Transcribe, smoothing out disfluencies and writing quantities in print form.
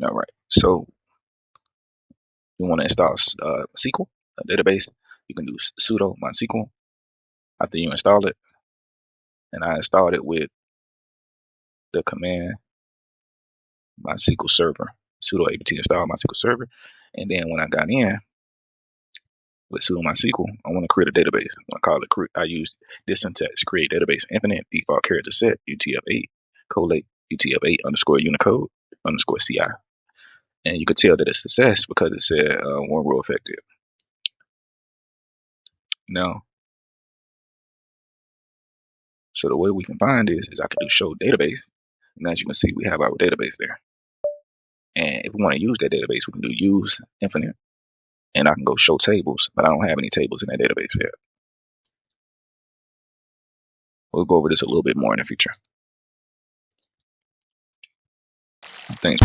All right. So you want to install SQL, a database. You can do sudo MySQL after you install it. And I installed it with the command MySQL server, sudo apt install MySQL server. And then when I got in with sudo MySQL, I want to create a database. I want to call it, I use this syntax, create database infinite default character set UTF-8 collate UTF-8 underscore Unicode underscore CI. And you could tell that it's success because it said one row effective. Now, so the way we can find this is I can do show database. And as you can see, we have our database there. And if we want to use that database, we can do use infinite. And I can go show tables, but I don't have any tables in that database yet. We'll go over this a little bit more in the future. Thanks.